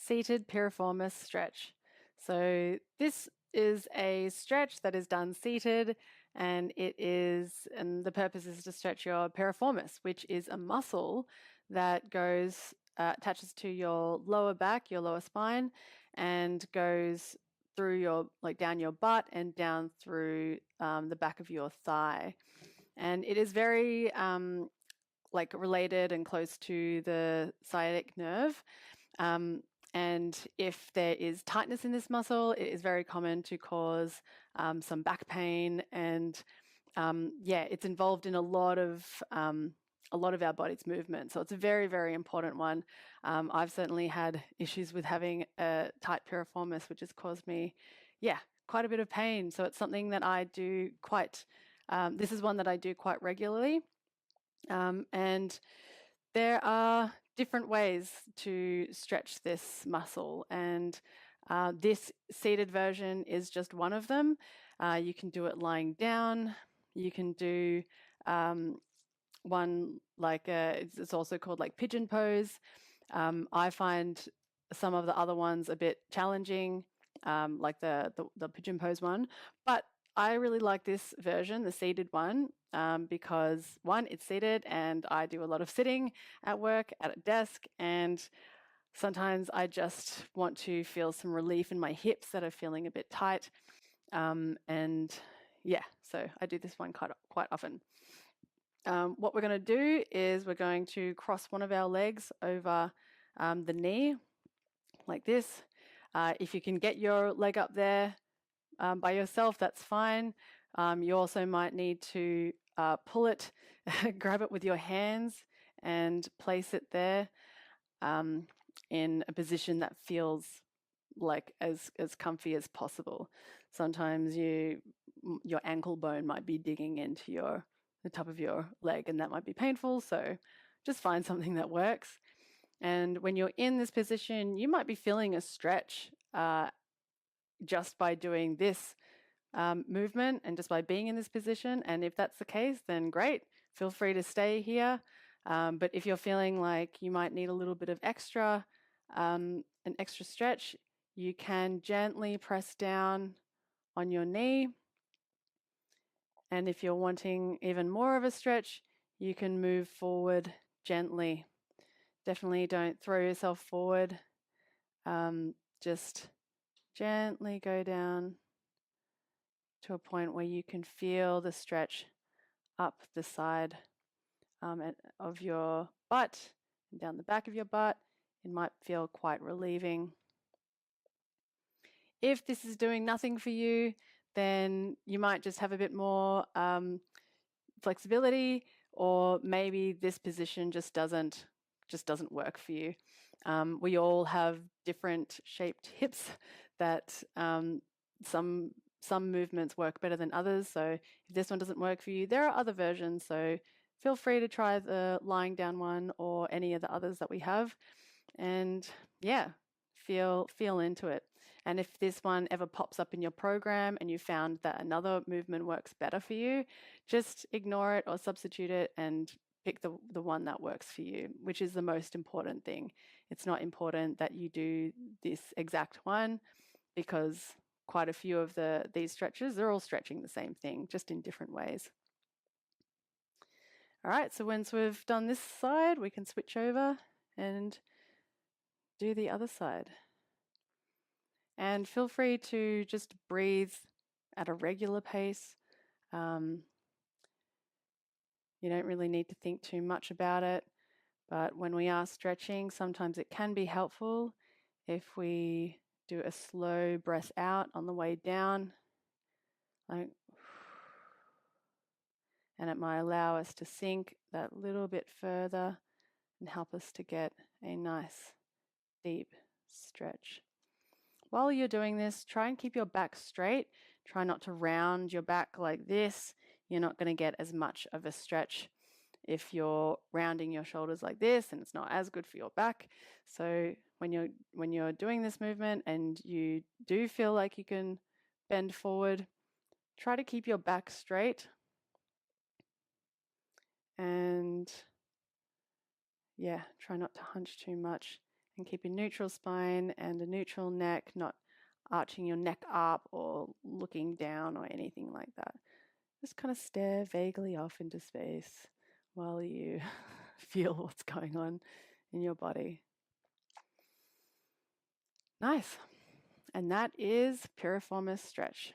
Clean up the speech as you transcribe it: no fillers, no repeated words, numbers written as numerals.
Seated piriformis stretch. So this is a stretch that is done seated, and the purpose is to stretch your piriformis, which is a muscle that goes attaches to your lower back, your lower spine, and goes through your down your butt and down through the back of your thigh. And it is very related and close to the sciatic nerve. And if there is tightness in this muscle, it is very common to cause some back pain. And it's involved in a lot of our body's movement. So it's a very, very important one. I've certainly had issues with having a tight piriformis, which has caused me, quite a bit of pain. So it's something that I do this is one that I do quite regularly. And there are different ways to stretch this muscle, and this seated version is just one of them. You can do it lying down. You can do one it's also called pigeon pose. I find some of the other ones a bit challenging, like the pigeon pose one, but I really like this version, the seated one, because one, it's seated, and I do a lot of sitting at work at a desk, and sometimes I just want to feel some relief in my hips that are feeling a bit tight. So I do this one quite often. What we're going to do is we're going to cross one of our legs over the knee like this. If you can get your leg up there by yourself, that's fine. You also might need to pull it, grab it with your hands and place it there in a position that feels like as comfy as possible. Sometimes your ankle bone might be digging into the top of your leg, and that might be painful. So just find something that works. And when you're in this position, you might be feeling a stretch just by doing this movement and just by being in this position. And if that's the case, then great, feel free to stay here. But if you're feeling like you might need a little bit of an extra stretch, you can gently press down on your knee. And if you're wanting even more of a stretch, you can move forward gently. Definitely don't throw yourself forward. Just gently go down to a point where you can feel the stretch up the side of your butt and down the back of your butt. It might feel quite relieving. If this is doing nothing for you, then you might just have a bit more flexibility, or maybe this position just doesn't work for you. We all have different shaped hips that some movements work better than others. So if this one doesn't work for you, there are other versions. So feel free to try the lying down one or any of the others that we have, and feel into it. And if this one ever pops up in your program and you found that another movement works better for you, just ignore it or substitute it and pick the one that works for you, which is the most important thing. It's not important that you do this exact one, because quite a few of these stretches, they're all stretching the same thing, just in different ways. All right, so once we've done this side, we can switch over and do the other side. And feel free to just breathe at a regular pace. You don't really need to think too much about it, but when we are stretching, sometimes it can be helpful if we do a slow breath out on the way down, and it might allow us to sink that little bit further and help us to get a nice deep stretch. While you're doing this, try and keep your back straight. Try not to round your back like this. You're not going to get as much of a stretch if you're rounding your shoulders like this, and it's not as good for your back. So when you're doing this movement and you do feel like you can bend forward, try to keep your back straight. And try not to hunch too much, And keep a neutral spine and a neutral neck, not arching your neck up or looking down or anything like that. Just kind of stare vaguely off into space while you feel what's going on in your body. Nice. And that is Piriformis stretch.